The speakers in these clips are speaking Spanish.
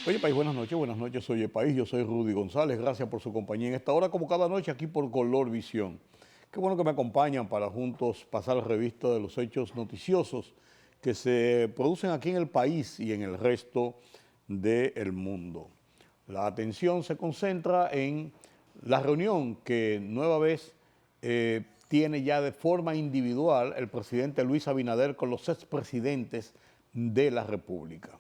Oye, País, buenas noches, oye, País, yo soy Rudy González, gracias por su compañía en esta hora, como cada noche, aquí por Color Visión. Qué bueno que me acompañan para juntos pasar revista de los hechos noticiosos que se producen aquí en el país y en el resto del mundo. La atención se concentra en la reunión que nueva vez tiene ya de forma individual el presidente Luis Abinader con los expresidentes de la República.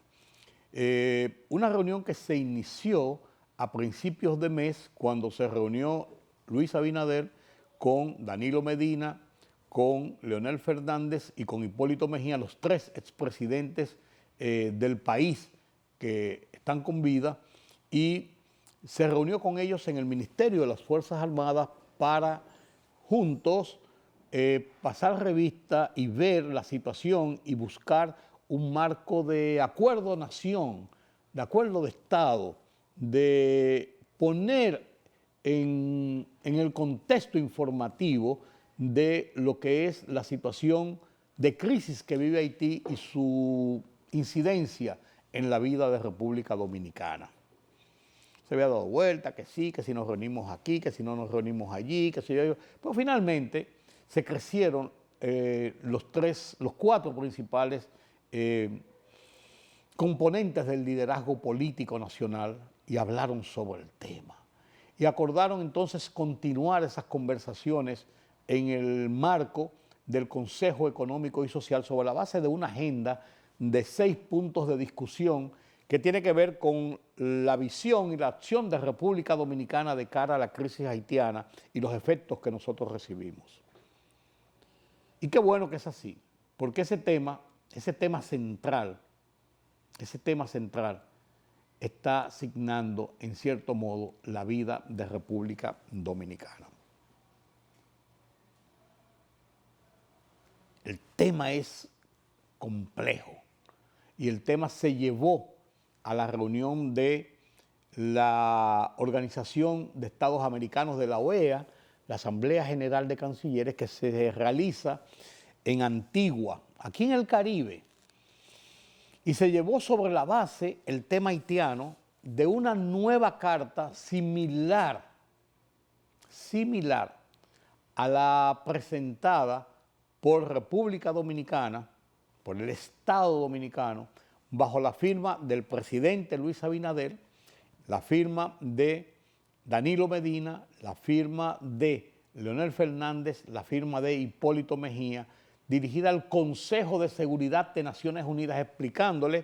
Una reunión que se inició a principios de mes cuando se reunió Luis Abinader con Danilo Medina, con Leonel Fernández y con Hipólito Mejía, los tres expresidentes del país que están con vida, y se reunió con ellos en el Ministerio de las Fuerzas Armadas para juntos pasar revista y ver la situación y buscar un marco de acuerdo nación, de acuerdo de Estado, de poner en el contexto informativo de lo que es la situación de crisis que vive Haití y su incidencia en la vida de República Dominicana. Se había dado vuelta, que sí, que si nos reunimos aquí, que si no nos reunimos allí, que si yo. Pero finalmente se crecieron los cuatro principales componentes del liderazgo político nacional y hablaron sobre el tema. Y acordaron entonces continuar esas conversaciones en el marco del Consejo Económico y Social sobre la base de una agenda de 6 puntos de discusión que tiene que ver con la visión y la acción de República Dominicana de cara a la crisis haitiana y los efectos que nosotros recibimos. Y qué bueno que es así, porque ese tema central, está asignando en cierto modo la vida de República Dominicana. El tema es complejo y el tema se llevó a la reunión de la Organización de Estados Americanos de la OEA, la Asamblea General de Cancilleres, que se realiza en Antigua, aquí en el Caribe, y se llevó sobre la base el tema haitiano de una nueva carta similar a la presentada por República Dominicana, por el Estado Dominicano, bajo la firma del presidente Luis Abinader, la firma de Danilo Medina, la firma de Leonel Fernández, la firma de Hipólito Mejía, dirigida al Consejo de Seguridad de Naciones Unidas, explicándole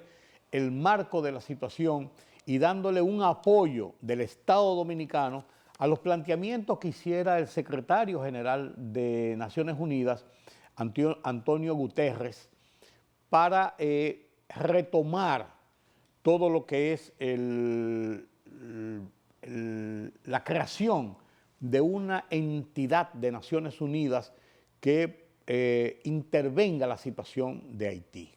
el marco de la situación y dándole un apoyo del Estado Dominicano a los planteamientos que hiciera el secretario general de Naciones Unidas, Antonio Guterres, para retomar todo lo que es la creación de una entidad de Naciones Unidas que intervenga la situación de Haití,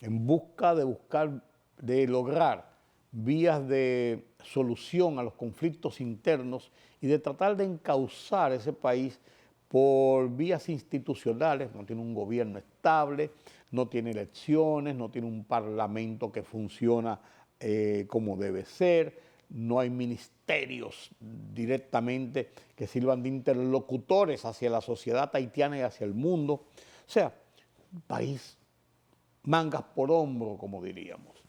en busca de lograr vías de solución a los conflictos internos y de tratar de encauzar ese país por vías institucionales. No tiene un gobierno estable, no tiene elecciones, no tiene un parlamento que funciona como debe ser, no hay ministerios directamente que sirvan de interlocutores hacia la sociedad haitiana y hacia el mundo. O sea, un país mangas por hombro, como diríamos.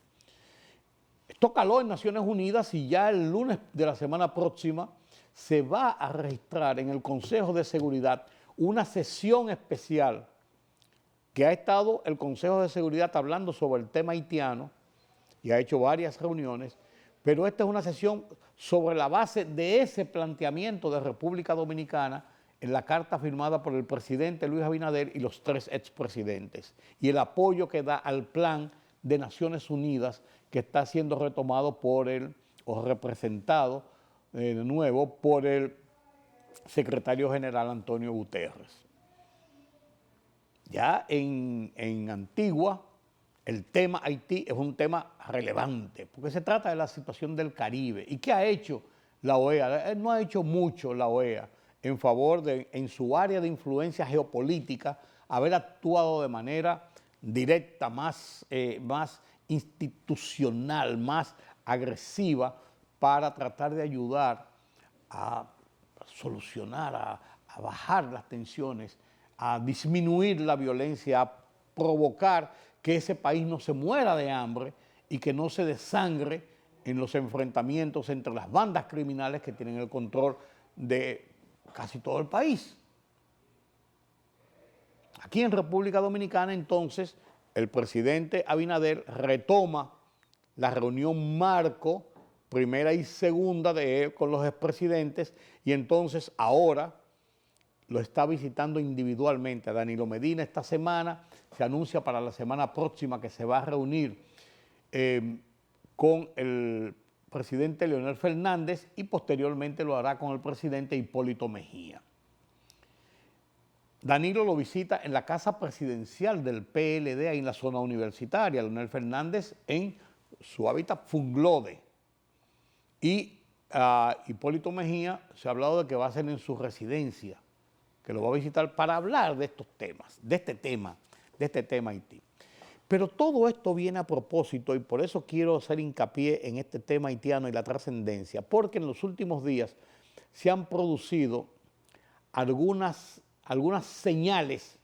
Esto caló en Naciones Unidas y ya el lunes de la semana próxima se va a registrar en el Consejo de Seguridad una sesión especial que ha estado el Consejo de Seguridad hablando sobre el tema haitiano y ha hecho varias reuniones, pero esta es una sesión sobre la base de ese planteamiento de República Dominicana en la carta firmada por el presidente Luis Abinader y los tres expresidentes, y el apoyo que da al plan de Naciones Unidas que está siendo retomado o representado de nuevo por el secretario general Antonio Guterres. Ya en Antigua, el tema Haití es un tema relevante, porque se trata de la situación del Caribe. ¿Y qué ha hecho la OEA? No ha hecho mucho la OEA en favor de, en su área de influencia geopolítica, haber actuado de manera directa, más institucional, más agresiva para tratar de ayudar a solucionar, a bajar las tensiones, a disminuir la violencia, a provocar que ese país no se muera de hambre y que no se desangre en los enfrentamientos entre las bandas criminales que tienen el control de casi todo el país. Aquí en República Dominicana, entonces, el presidente Abinader retoma la reunión marco, primera y segunda con los expresidentes, y entonces ahora lo está visitando individualmente a Danilo Medina esta semana. Se anuncia para la semana próxima que se va a reunir con el presidente Leonel Fernández y posteriormente lo hará con el presidente Hipólito Mejía. Danilo lo visita en la casa presidencial del PLD, ahí en la zona universitaria, Leonel Fernández en su hábitat Funglode. Y Hipólito Mejía se ha hablado de que va a ser en su residencia, que lo va a visitar para hablar de estos temas, de este tema Haití. Pero todo esto viene a propósito y por eso quiero hacer hincapié en este tema haitiano y la trascendencia, porque en los últimos días se han producido algunas señales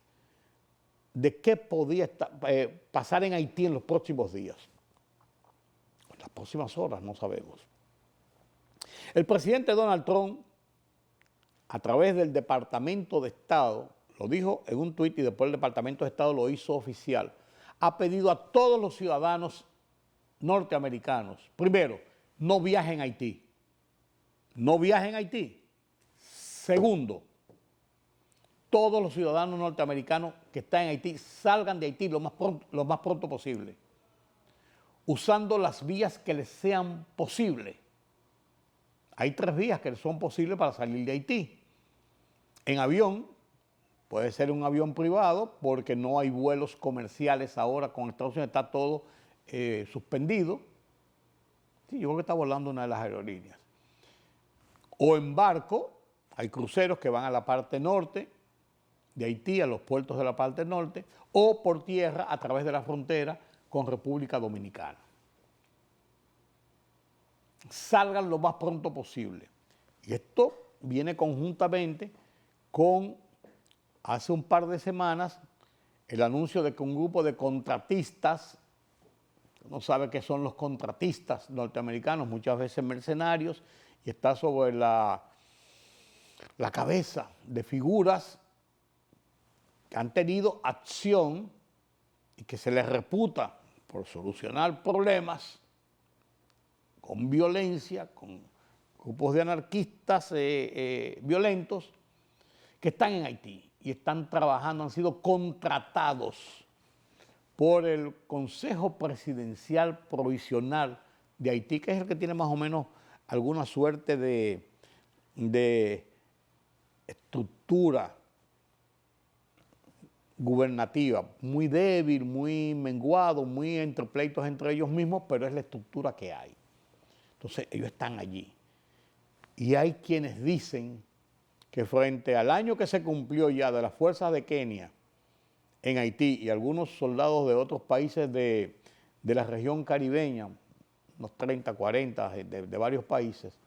de qué podía pasar en Haití en los próximos días. En las próximas horas no sabemos. El presidente Donald Trump, a través del Departamento de Estado, lo dijo en un tuit y después el Departamento de Estado lo hizo oficial, ha pedido a todos los ciudadanos norteamericanos, primero, no viajen a Haití. No viajen a Haití. Segundo, todos los ciudadanos norteamericanos que están en Haití salgan de Haití lo más pronto posible, usando las vías que les sean posibles. Hay 3 vías que son posibles para salir de Haití. En avión, puede ser un avión privado porque no hay vuelos comerciales ahora con Estados Unidos, está todo suspendido. Sí, yo creo que está volando una de las aerolíneas. O en barco, hay cruceros que van a la parte norte de Haití, a los puertos de la parte norte, o por tierra a través de la frontera con República Dominicana. Salgan lo más pronto posible. Y esto viene conjuntamente con, hace un par de semanas, el anuncio de que un grupo de contratistas, no sabe qué son los contratistas norteamericanos, muchas veces mercenarios, y está sobre la cabeza de figuras que han tenido acción y que se les reputa por solucionar problemas con violencia, con grupos de anarquistas violentos que están en Haití y están trabajando, han sido contratados por el Consejo Presidencial Provisional de Haití, que es el que tiene más o menos alguna suerte de estructura gubernativa, muy débil, muy menguado, muy entre pleitos entre ellos mismos, pero es la estructura que hay. Entonces ellos están allí. Y hay quienes dicen que frente al año que se cumplió ya de las fuerzas de Kenia en Haití y algunos soldados de otros países de la región caribeña, unos 30, 40 de varios países,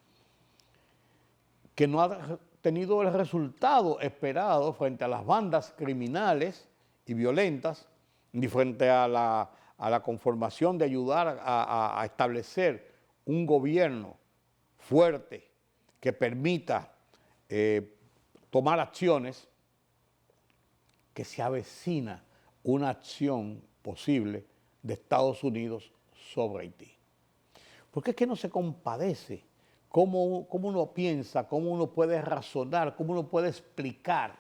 que no ha tenido el resultado esperado frente a las bandas criminales y violentas y frente a la conformación de ayudar a establecer un gobierno fuerte que permita tomar acciones, que se avecina una acción posible de Estados Unidos sobre Haití. Porque es que no se compadece cómo uno piensa, cómo uno puede razonar, cómo uno puede explicar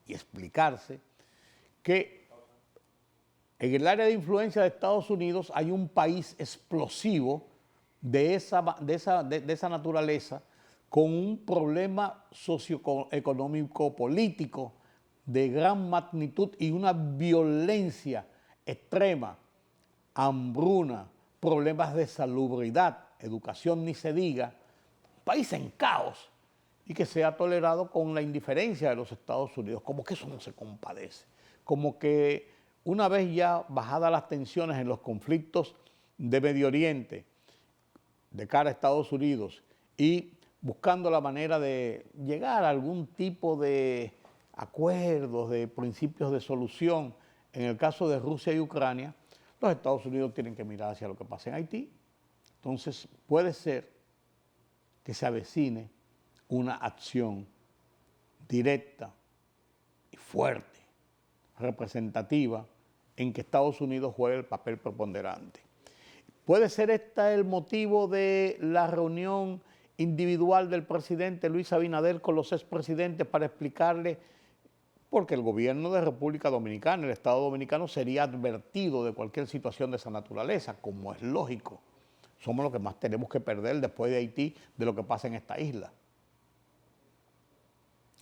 y explicarse que en el área de influencia de Estados Unidos hay un país explosivo de esa naturaleza con un problema socioeconómico político de gran magnitud y una violencia extrema, hambruna, problemas de salubridad, educación ni se diga, país en caos y que se ha tolerado con la indiferencia de los Estados Unidos, como que eso no se compadece, como que una vez ya bajadas las tensiones en los conflictos de Medio Oriente de cara a Estados Unidos y buscando la manera de llegar a algún tipo de acuerdos, de principios de solución. En el caso de Rusia y Ucrania, los Estados Unidos tienen que mirar hacia lo que pasa en Haití. Entonces puede ser que se avecine una acción directa y fuerte, representativa, en que Estados Unidos juegue el papel preponderante. ¿Puede ser este el motivo de la reunión individual del presidente Luis Abinader con los expresidentes para explicarle? Porque el gobierno de República Dominicana, el Estado Dominicano, sería advertido de cualquier situación de esa naturaleza, como es lógico. Somos los que más tenemos que perder después de Haití de lo que pasa en esta isla.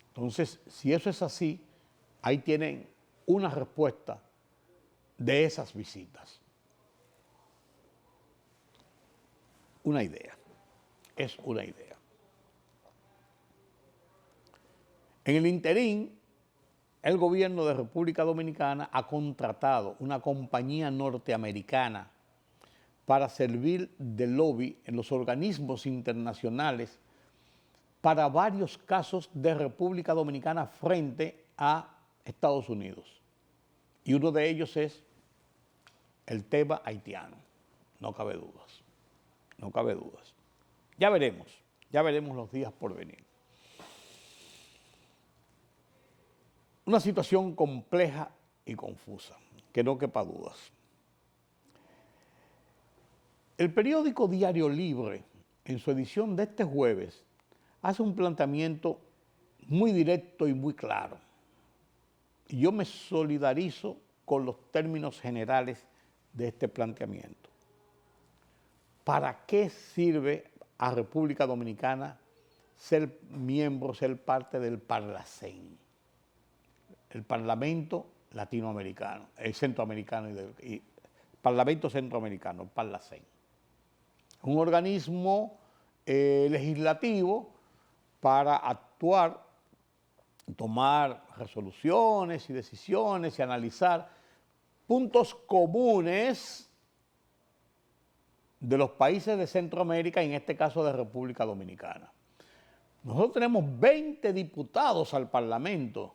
Entonces, si eso es así, ahí tienen una respuesta de esas visitas. Una idea, es una idea. En el interín, el gobierno de República Dominicana ha contratado una compañía norteamericana para servir de lobby en los organismos internacionales para varios casos de República Dominicana frente a Estados Unidos. Y uno de ellos es el tema haitiano, no cabe dudas, no cabe dudas. Ya veremos los días por venir. Una situación compleja y confusa, que no quepa dudas. El periódico Diario Libre, en su edición de este jueves, hace un planteamiento muy directo y muy claro. Y yo me solidarizo con los términos generales de este planteamiento. ¿Para qué sirve a República Dominicana ser miembro, ser parte del Parlacén? El Parlamento Latinoamericano, el Centroamericano y Parlamento Centroamericano, el Parlacén. Un organismo legislativo para actuar, tomar resoluciones y decisiones y analizar puntos comunes de los países de Centroamérica y en este caso de República Dominicana. Nosotros tenemos 20 diputados al Parlamento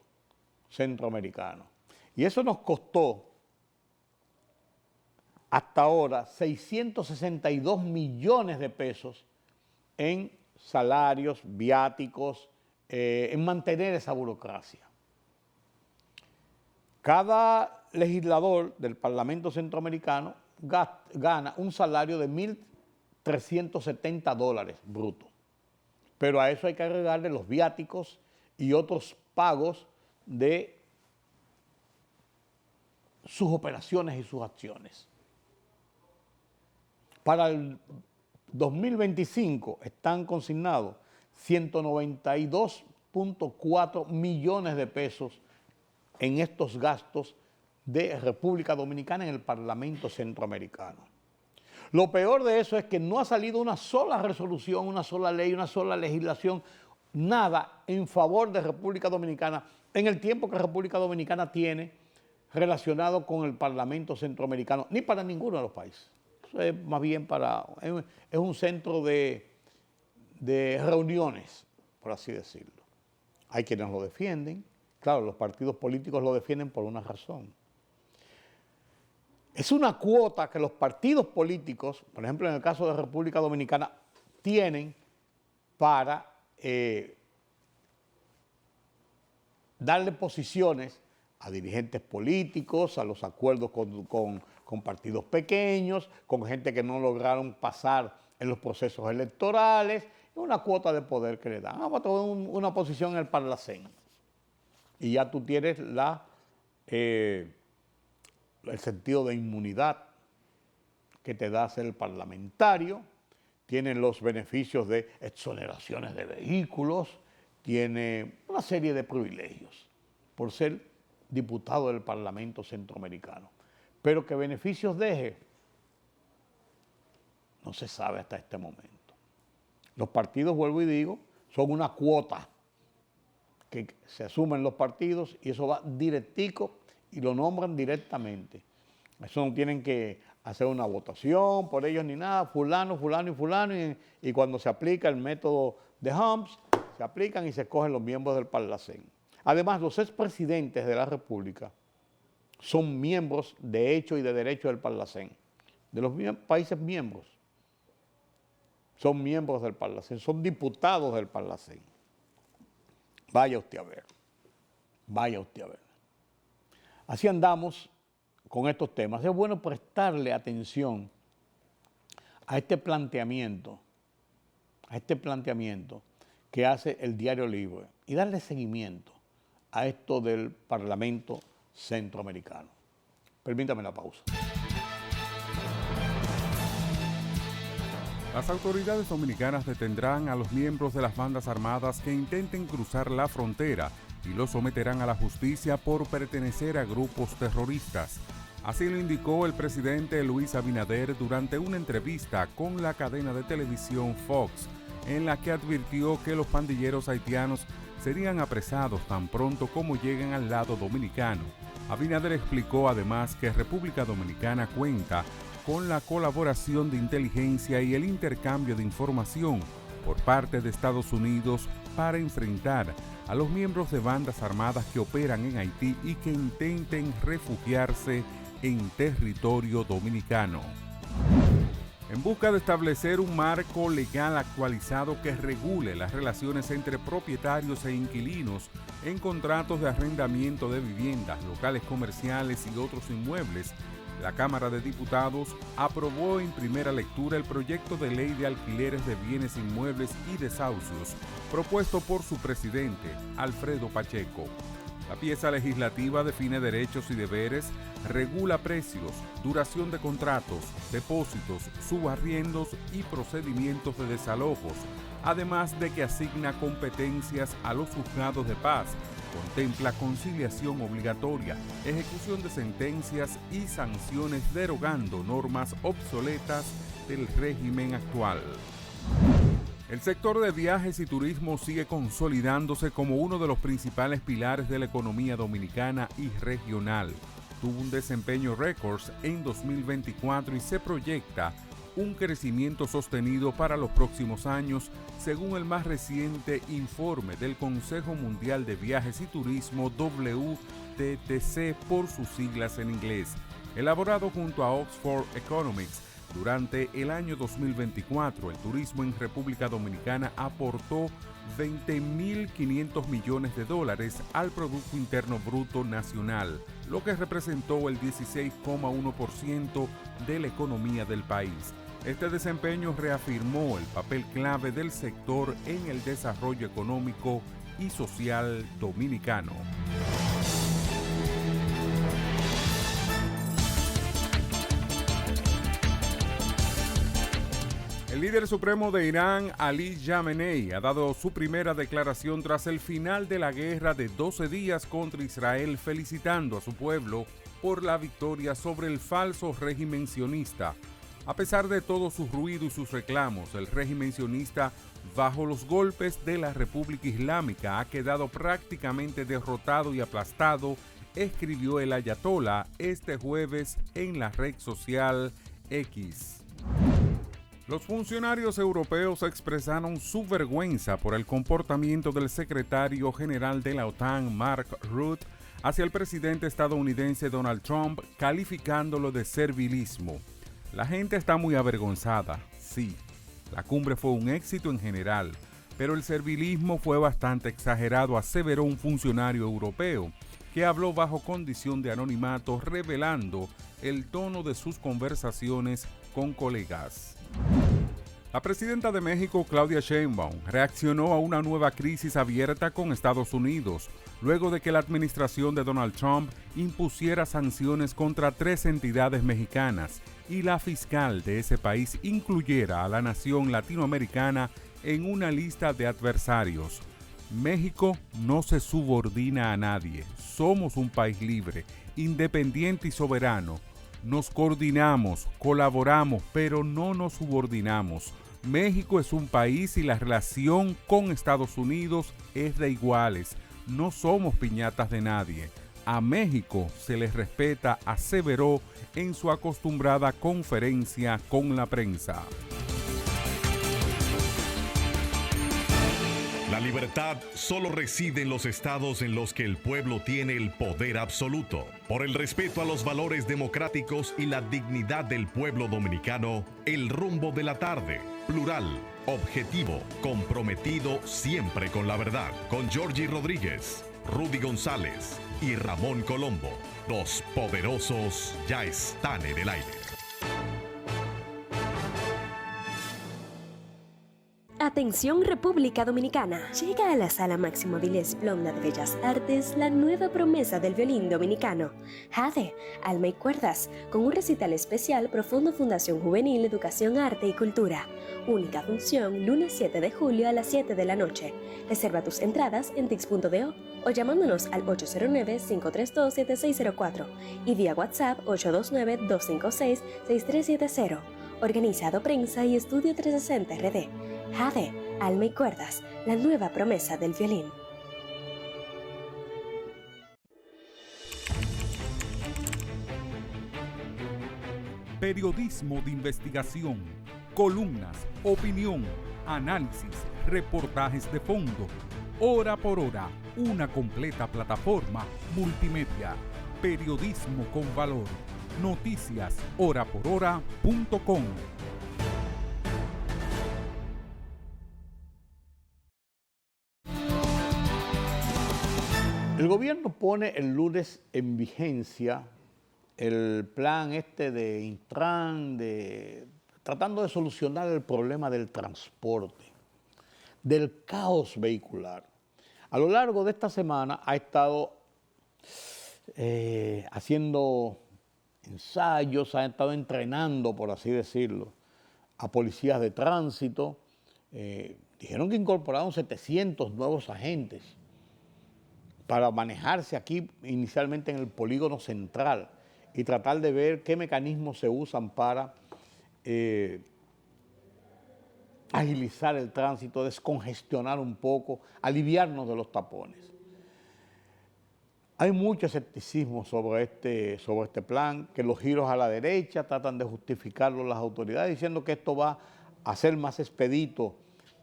centroamericano y eso nos costó hasta ahora 662 millones de pesos en salarios, viáticos, en mantener esa burocracia. Cada legislador del Parlamento Centroamericano gana un salario de $1,370 bruto, pero a eso hay que agregarle los viáticos y otros pagos de sus operaciones y sus acciones. Para el 2025 están consignados 192.4 millones de pesos en estos gastos de República Dominicana en el Parlamento Centroamericano. Lo peor de eso es que no ha salido una sola resolución, una sola ley, una sola legislación, nada en favor de República Dominicana en el tiempo que República Dominicana tiene relacionado con el Parlamento Centroamericano, ni para ninguno de los países. Eso es más bien es un centro de reuniones, por así decirlo. Hay quienes lo defienden, claro, los partidos políticos lo defienden por una razón. Es una cuota que los partidos políticos, por ejemplo en el caso de República Dominicana, tienen para darle posiciones a dirigentes políticos, a los acuerdos con partidos pequeños, con gente que no lograron pasar en los procesos electorales, una cuota de poder que le dan. Vamos a tomar una posición en el Parlacén. Y ya tú tienes el sentido de inmunidad que te da ser parlamentario, tienen los beneficios de exoneraciones de vehículos, tiene una serie de privilegios por ser diputado del Parlamento Centroamericano. Pero qué beneficios deje, no se sabe hasta este momento. Los partidos, vuelvo y digo, son una cuota que se asumen los partidos y eso va directico y lo nombran directamente. Eso no tienen que hacer una votación por ellos ni nada, fulano, fulano y fulano, y cuando se aplica el método de Humps, se aplican y se escogen los miembros del Parlacén. Además, los expresidentes de la República son miembros de hecho y de derecho del Parlacén, de los países miembros. Son miembros del Parlacén, son diputados del Parlacén. Vaya usted a ver, vaya usted a ver. Así andamos con estos temas. Es bueno prestarle atención a este planteamiento que hace el Diario Libre y darle seguimiento a esto del Parlamento Centroamericano. Permítame la pausa. Las autoridades dominicanas detendrán a los miembros de las bandas armadas que intenten cruzar la frontera y los someterán a la justicia por pertenecer a grupos terroristas. Así lo indicó el presidente Luis Abinader durante una entrevista con la cadena de televisión Fox, en la que advirtió que los pandilleros haitianos serían apresados tan pronto como lleguen al lado dominicano. Abinader explicó además que República Dominicana cuenta con la colaboración de inteligencia y el intercambio de información por parte de Estados Unidos para enfrentar a los miembros de bandas armadas que operan en Haití y que intenten refugiarse en territorio dominicano. En busca de establecer un marco legal actualizado que regule las relaciones entre propietarios e inquilinos en contratos de arrendamiento de viviendas, locales comerciales y otros inmuebles, la Cámara de Diputados aprobó en primera lectura el proyecto de ley de alquileres de bienes inmuebles y desahucios, propuesto por su presidente, Alfredo Pacheco. La pieza legislativa define derechos y deberes, regula precios, duración de contratos, depósitos, subarriendos y procedimientos de desalojos, además de que asigna competencias a los juzgados de paz, contempla conciliación obligatoria, ejecución de sentencias y sanciones derogando normas obsoletas del régimen actual. El sector de viajes y turismo sigue consolidándose como uno de los principales pilares de la economía dominicana y regional. Tuvo un desempeño récord en 2024 y se proyecta un crecimiento sostenido para los próximos años, según el más reciente informe del Consejo Mundial de Viajes y Turismo, WTTC por sus siglas en inglés, elaborado junto a Oxford Economics. Durante el año 2024, el turismo en República Dominicana aportó $20.500 millones al Producto Interno Bruto Nacional, lo que representó el 16,1% de la economía del país. Este desempeño reafirmó el papel clave del sector en el desarrollo económico y social dominicano. El líder supremo de Irán, Ali Khamenei, ha dado su primera declaración tras el final de la guerra de 12 días contra Israel, felicitando a su pueblo por la victoria sobre el falso régimen sionista. A pesar de todo su ruido y sus reclamos, el régimen sionista, bajo los golpes de la República Islámica, ha quedado prácticamente derrotado y aplastado, escribió el ayatolá este jueves en la red social X. Los funcionarios europeos expresaron su vergüenza por el comportamiento del secretario general de la OTAN, Mark Rutte, hacia el presidente estadounidense Donald Trump, calificándolo de servilismo. La gente está muy avergonzada, sí. La cumbre fue un éxito en general, pero el servilismo fue bastante exagerado, aseveró un funcionario europeo, que habló bajo condición de anonimato, revelando el tono de sus conversaciones con colegas. La presidenta de México, Claudia Sheinbaum, reaccionó a una nueva crisis abierta con Estados Unidos, luego de que la administración de Donald Trump impusiera sanciones contra 3 entidades mexicanas y la fiscal de ese país incluyera a la nación latinoamericana en una lista de adversarios. México no se subordina a nadie. Somos un país libre, independiente y soberano. Nos coordinamos, colaboramos, pero no nos subordinamos. México es un país y la relación con Estados Unidos es de iguales. No somos piñatas de nadie. A México se les respeta, aseveró en su acostumbrada conferencia con la prensa. La libertad solo reside en los estados en los que el pueblo tiene el poder absoluto. Por el respeto a los valores democráticos y la dignidad del pueblo dominicano, El Rumbo de la Tarde, plural, objetivo, comprometido siempre con la verdad. Con Georgie Rodríguez, Rudy González y Ramón Colombo. Los poderosos ya están en el aire. Atención República Dominicana. Llega a la Sala Máximo Vilés Blonda de Bellas Artes la nueva promesa del violín dominicano, Jade, Alma y Cuerdas, con un recital especial Profundo Fundación Juvenil, Educación, Arte y Cultura. Única función, lunes 7 de julio a las 7 de la noche. Reserva tus entradas en tix.do o llamándonos al 809-532-7604 y vía WhatsApp 829-256-6370. Organizado Prensa y Estudio 360 RD. Jade, Alma y Cuerdas, la nueva promesa del violín. Periodismo de investigación, columnas, opinión, análisis, reportajes de fondo. Hora por hora, una completa plataforma multimedia. Periodismo con valor. Noticias horaporhora.com. El gobierno pone el lunes en vigencia el plan de Intran, tratando de solucionar el problema del transporte, del caos vehicular. A lo largo de esta semana ha estado haciendo ensayos, ha estado entrenando, por así decirlo, a policías de tránsito. Dijeron que incorporaron 700 nuevos agentes para manejarse aquí inicialmente en el polígono central y tratar de ver qué mecanismos se usan para agilizar el tránsito, descongestionar un poco, aliviarnos de los tapones. Hay mucho escepticismo sobre este plan, que los giros a la derecha tratan de justificarlo las autoridades diciendo que esto va a hacer más expedito,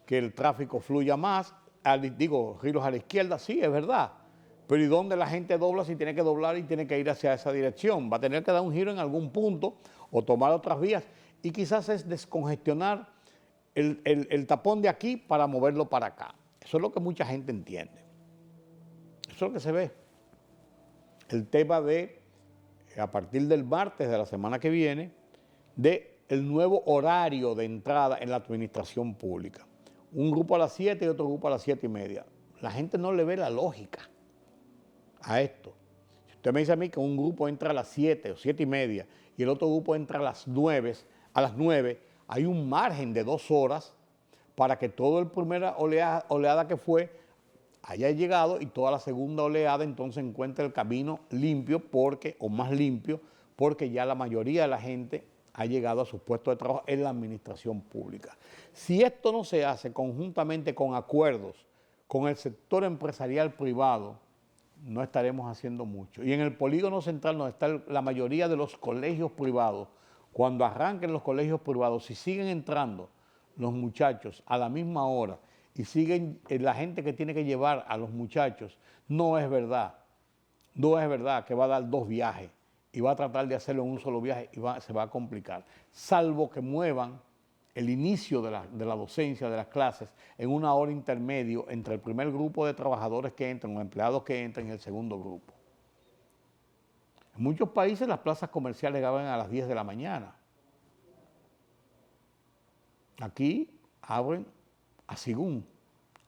que el tráfico fluya más. Giros a la izquierda, sí, es verdad. Pero ¿y dónde la gente dobla si tiene que doblar y tiene que ir hacia esa dirección? Va a tener que dar un giro en algún punto o tomar otras vías y quizás es descongestionar el tapón de aquí para moverlo para acá. Eso es lo que mucha gente entiende. Eso es lo que se ve. El tema a partir del martes de la semana que viene, el nuevo horario de entrada en la administración pública. Un grupo a las 7 y otro grupo a las 7:30. La gente no le ve la lógica a esto. Si usted me dice a mí que un grupo entra a las 7 o 7:30 y el otro grupo entra a las 9, hay un margen de 2 horas para que toda la primera oleada que fue haya llegado y toda la segunda oleada entonces encuentre el camino limpio o más limpio, porque ya la mayoría de la gente ha llegado a sus puestos de trabajo en la administración pública. Si esto no se hace conjuntamente con acuerdos con el sector empresarial privado, no estaremos haciendo mucho. Y en el polígono central, donde está la mayoría de los colegios privados, cuando arranquen los colegios privados, si siguen entrando los muchachos a la misma hora y siguen la gente que tiene que llevar a los muchachos, no es verdad que va a dar 2 viajes y va a tratar de hacerlo en un solo viaje y se va a complicar, salvo que muevan el inicio de la docencia, de las clases, en una hora intermedio entre el primer grupo de trabajadores que entran o empleados que entran y el segundo grupo. En muchos países las plazas comerciales abren a las 10 de la mañana. Aquí abren según.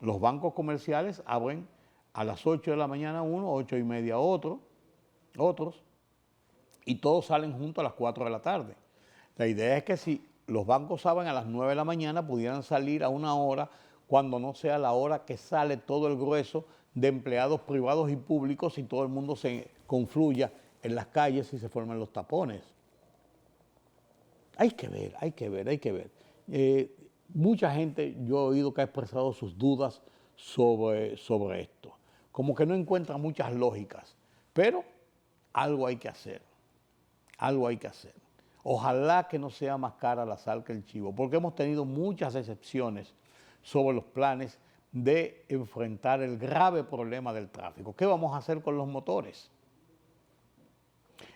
Los bancos comerciales abren a las 8 de la mañana uno, 8:30 otros, y todos salen juntos a las 4 de la tarde. La idea es que si los bancos abren a las 9 de la mañana, pudieran salir a una hora cuando no sea la hora que sale todo el grueso de empleados privados y públicos y todo el mundo se confluya en las calles y se forman los tapones. Hay que ver. Mucha gente, yo he oído que ha expresado sus dudas sobre esto. Como que no encuentra muchas lógicas. Pero algo hay que hacer, algo hay que hacer. Ojalá que no sea más cara la sal que el chivo, porque hemos tenido muchas excepciones sobre los planes de enfrentar el grave problema del tráfico. ¿Qué vamos a hacer con los motores?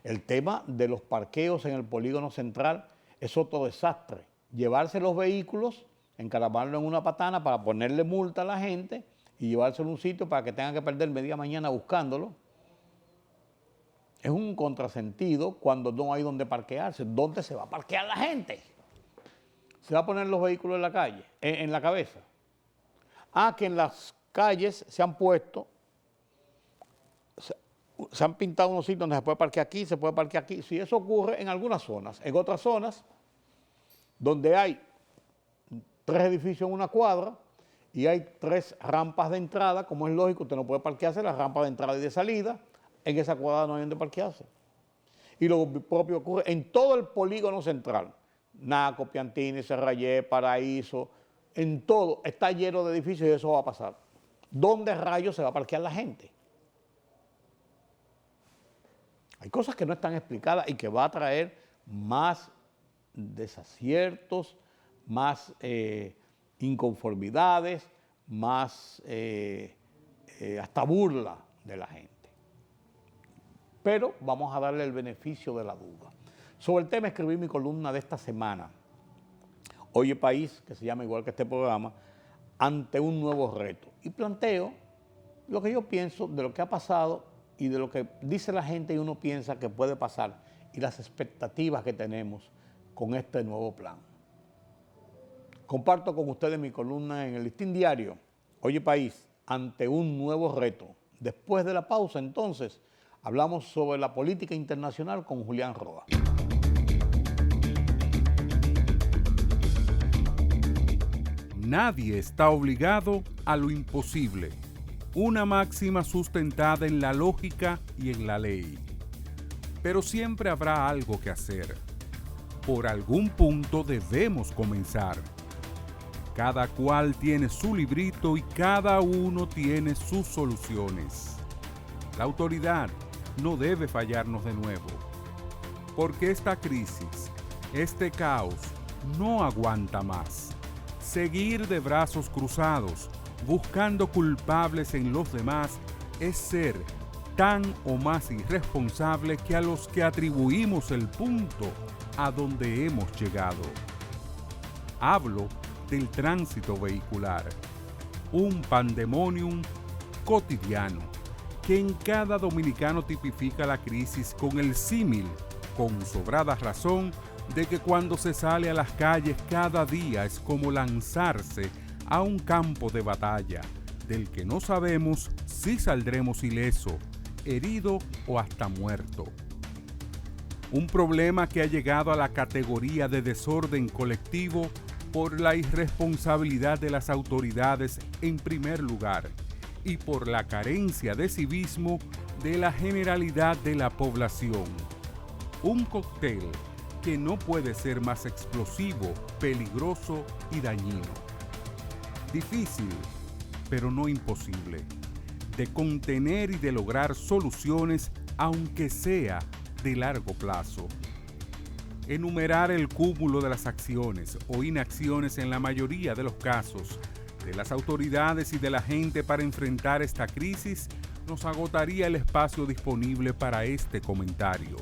El tema de los parqueos en el polígono central es otro desastre. Llevarse los vehículos, encaramarlo en una patana para ponerle multa a la gente y llevárselo a un sitio para que tengan que perder media mañana buscándolo. Es un contrasentido cuando no hay donde parquearse. ¿Dónde se va a parquear la gente? ¿Se va a poner los vehículos en la calle, en la cabeza? Que en las calles se han puesto, se han pintado unos sitios donde se puede parquear aquí, se puede parquear aquí. Si eso ocurre en algunas zonas, en otras zonas donde hay 3 edificios en una cuadra y hay 3 rampas de entrada, como es lógico, usted no puede parquearse las rampas de entrada y de salida, en esa cuadra no hay donde parquearse. Y lo propio ocurre en todo el polígono central, Naco, Piantini, Serrayé, Paraíso, en todo está lleno de edificios y eso va a pasar. ¿Dónde rayos se va a parquear la gente? Hay cosas que no están explicadas y que va a traer más desaciertos, más inconformidades, más hasta burla de la gente. Pero vamos a darle el beneficio de la duda. Sobre el tema escribí mi columna de esta semana, Oye País, que se llama igual que este programa, ante un nuevo reto. Y planteo lo que yo pienso de lo que ha pasado y de lo que dice la gente y uno piensa que puede pasar y las expectativas que tenemos con este nuevo plan. Comparto con ustedes mi columna en el Listín Diario, Oye País, ante un nuevo reto. Después de la pausa, entonces, hablamos sobre la política internacional con Julián Roa. Nadie está obligado a lo imposible. Una máxima sustentada en la lógica y en la ley. Pero siempre habrá algo que hacer. Por algún punto debemos comenzar. Cada cual tiene su librito y cada uno tiene sus soluciones. La autoridad no debe fallarnos de nuevo. Porque esta crisis, este caos, no aguanta más. Seguir de brazos cruzados, buscando culpables en los demás, es ser tan o más irresponsable que a los que atribuimos el punto a donde hemos llegado. Hablo del tránsito vehicular, un pandemonium cotidiano que en cada dominicano tipifica la crisis con el símil, con sobrada razón, de que cuando se sale a las calles cada día es como lanzarse a un campo de batalla, del que no sabemos si saldremos ileso, herido o hasta muerto. Un problema que ha llegado a la categoría de desorden colectivo por la irresponsabilidad de las autoridades en primer lugar y por la carencia de civismo de la generalidad de la población. Un cóctel que no puede ser más explosivo, peligroso y dañino. Difícil, pero no imposible, de contener y de lograr soluciones, aunque sea de largo plazo. Enumerar el cúmulo de las acciones o inacciones en la mayoría de los casos de las autoridades y de la gente para enfrentar esta crisis nos agotaría el espacio disponible para este comentario.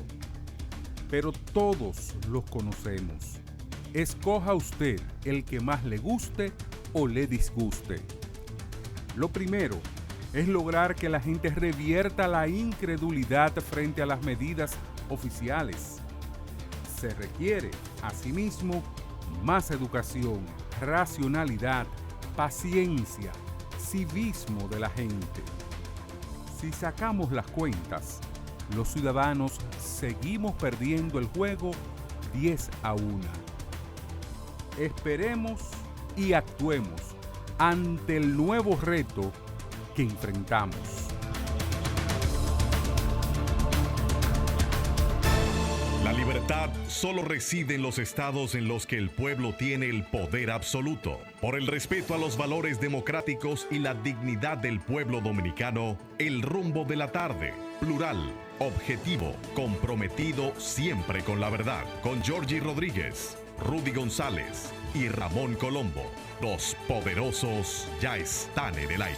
Pero todos los conocemos. Escoja usted el que más le guste o le disguste. Lo primero es lograr que la gente revierta la incredulidad frente a las medidas oficiales. Se requiere, asimismo, más educación, racionalidad, paciencia, civismo de la gente. Si sacamos las cuentas, los ciudadanos seguimos perdiendo el juego 10-1. Esperemos y actuemos ante el nuevo reto que enfrentamos. La libertad solo reside en los estados en los que el pueblo tiene el poder absoluto. Por el respeto a los valores democráticos y la dignidad del pueblo dominicano, el rumbo de la tarde, plural, objetivo, comprometido siempre con la verdad. Con Georgie Rodríguez, Rudy González y Ramón Colombo. Los poderosos ya están en el aire.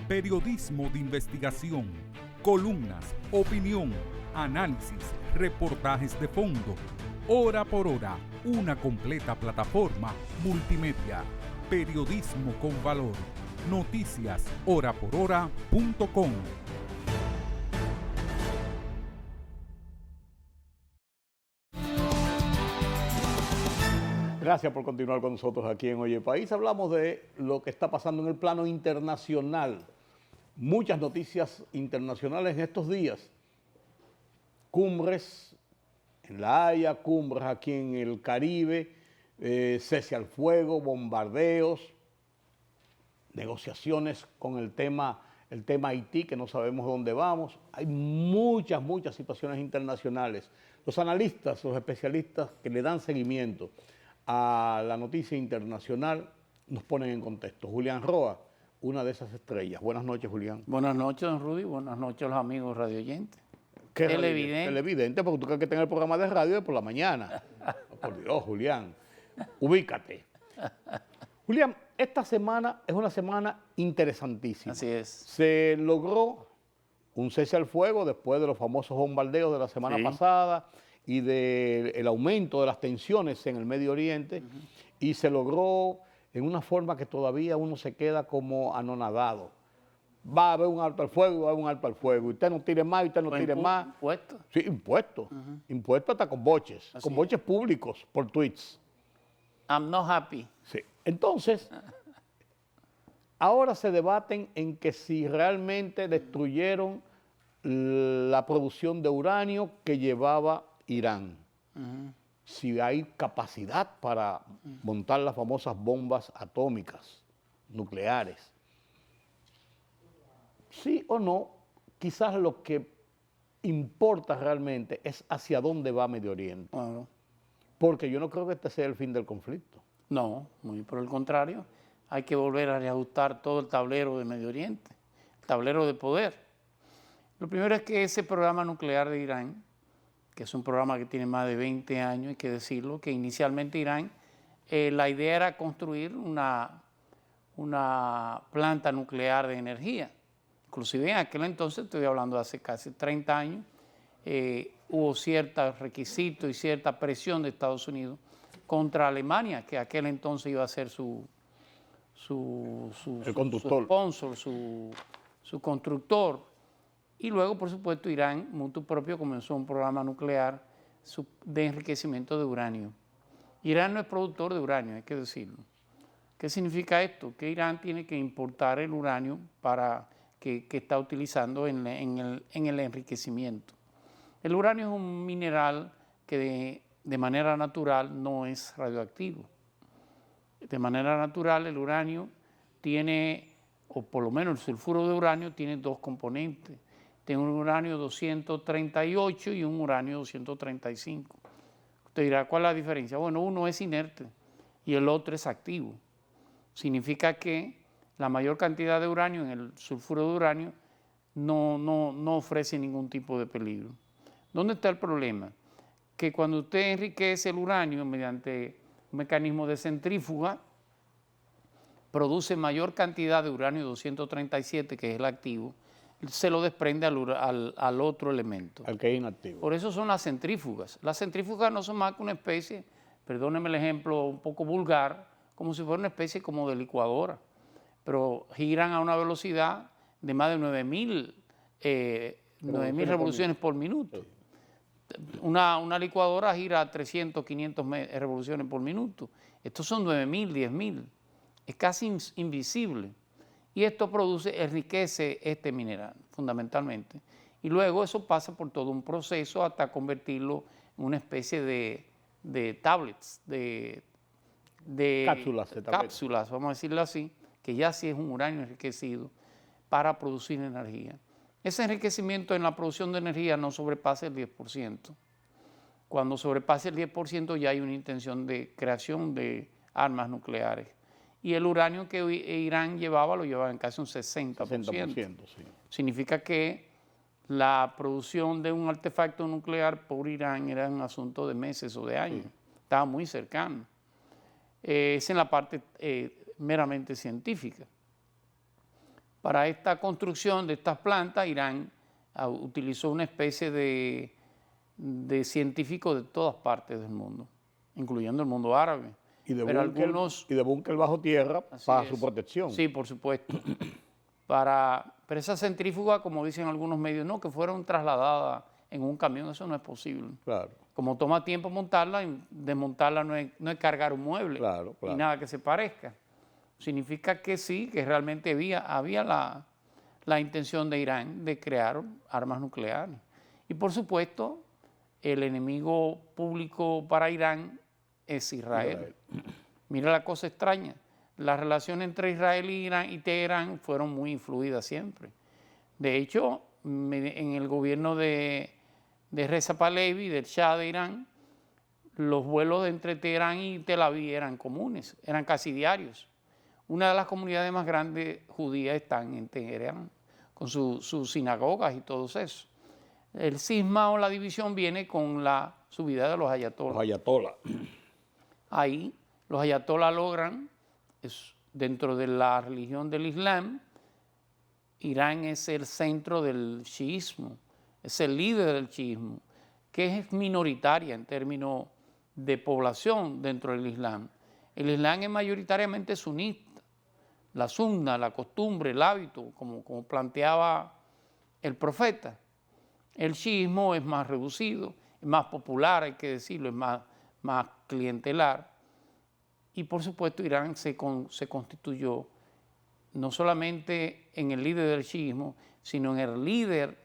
Periodismo de investigación, columnas, opinión, análisis, reportajes de fondo. Hora por hora, una completa plataforma multimedia. Periodismo con valor. Noticias horaporhora.com. Gracias por continuar con nosotros aquí en Oye País. Hablamos de lo que está pasando en el plano internacional. Muchas noticias internacionales en estos días. Cumbres en La Haya, cumbres aquí en el Caribe, cese al fuego, bombardeos, negociaciones con el tema Haití, que no sabemos dónde vamos. Hay muchas situaciones internacionales. Los analistas, los especialistas que le dan seguimiento a la noticia internacional nos ponen en contexto. Julián Roa, una de esas estrellas. Buenas noches, Julián. Buenas noches, don Rudy. Buenas noches a los amigos radioyentes. ¿Qué televidente? Televidente, porque tú crees que tenga el programa de radio por la mañana. Oh, por Dios, Julián, ubícate. Julián, esta semana es una semana interesantísima. Así es. Se logró un cese al fuego después de los famosos bombardeos de la semana pasada y del aumento de las tensiones en el Medio Oriente, y se logró en una forma que todavía uno se queda como anonadado. Va a haber un alto al fuego, va a haber un alto al fuego, y usted no tire más, y usted no tire más. ¿Impuestos? Sí, impuestos. Impuestos hasta con boches, Así con boches públicos por tweets. I'm not happy. Sí. Entonces, ahora se debaten en que si realmente destruyeron la producción de uranio que llevaba Irán. Si hay capacidad para montar las famosas bombas atómicas, nucleares. Sí o no, quizás lo que importa realmente es hacia dónde va Medio Oriente. Bueno, Porque yo no creo que este sea el fin del conflicto. no, muy por el contrario. Hay que volver a reajustar todo el tablero de Medio Oriente, el tablero de poder. Lo primero es que ese programa nuclear de Irán, que es un programa que tiene más de 20 años, hay que decirlo, que inicialmente Irán, la idea era construir una planta nuclear de energía. Inclusive en aquel entonces, estoy hablando de hace casi 30 años, hubo ciertos requisitos y cierta presión de Estados Unidos contra Alemania, que aquel entonces iba a ser su conductor. Sponsor, su constructor. Y luego, por supuesto, Irán, mutuo propio, comenzó un programa nuclear de enriquecimiento de uranio. Irán no es productor de uranio, hay que decirlo. ¿Qué significa esto? Que Irán tiene que importar el uranio que está utilizando en el enriquecimiento. El uranio es un mineral que de manera natural no es radioactivo. De manera natural el uranio tiene, o por lo menos el sulfuro de uranio tiene dos componentes. Tiene un uranio 238 y un uranio 235. Usted dirá, ¿cuál es la diferencia? Bueno, uno es inerte y el otro es activo. Significa que la mayor cantidad de uranio en el sulfuro de uranio no ofrece ningún tipo de peligro. ¿Dónde está el problema? Que cuando usted enriquece el uranio mediante un mecanismo de centrífuga, produce mayor cantidad de uranio 237, que es el activo, se lo desprende al otro elemento. Al que es inactivo. Por eso son las centrífugas. Las centrífugas no son más que una especie, perdónenme el ejemplo un poco vulgar, como si fuera una especie como de licuadora, pero giran a una velocidad de más de 9.000 revoluciones por minuto. Una licuadora gira a 300, 500 revoluciones por minuto. Estos son 9.000, 10.000. Es casi invisible. Y esto enriquece este mineral, fundamentalmente. Y luego eso pasa por todo un proceso hasta convertirlo en una especie de tablets, de cápsulas, vamos a decirlo así, que ya sí es un uranio enriquecido para producir energía. Ese enriquecimiento en la producción de energía no sobrepasa el 10%. Cuando sobrepase el 10% ya hay una intención de creación de armas nucleares. Y el uranio que Irán llevaba lo llevaba en casi un 60%. 60%, sí. Significa que la producción de un artefacto nuclear por Irán era un asunto de meses o de años. Sí. Estaba muy cercano. Es en la parte meramente científica. Para esta construcción de estas plantas, Irán utilizó una especie de científicos de todas partes del mundo, incluyendo el mundo árabe. Y de búnker bajo tierra para su protección. Sí, por supuesto. Pero esa centrífuga, como dicen algunos medios, no, que fueron trasladadas en un camión, eso no es posible. Claro. Como toma tiempo montarla, y desmontarla no es cargar un mueble, claro. ni nada que se parezca. Significa que sí, que realmente había la intención de Irán de crear armas nucleares. Y por supuesto, el enemigo público para Irán es Israel. Mira la cosa extraña. Las relaciones entre Israel y Teherán fueron muy influidas siempre. De hecho, en el gobierno de Reza Pahlavi, del Shah de Irán, los vuelos entre Teherán y Tel Aviv eran comunes, eran casi diarios. Una de las comunidades más grandes judías están en Teherán, con sus sinagogas y todo eso. El cisma o la división viene con la subida de los ayatolás. Los ayatolás. Ahí los ayatolás logran, dentro de la religión del Islam, Irán es el centro del chiismo, es el líder del chiismo, que es minoritaria en términos de población dentro del Islam. El Islam es mayoritariamente sunita, la sunna, la costumbre, el hábito, como planteaba el profeta. El chiismo es más reducido, es más popular, hay que decirlo, es más clientelar. Y por supuesto Irán se constituyó no solamente en el líder del chiismo, sino en el líder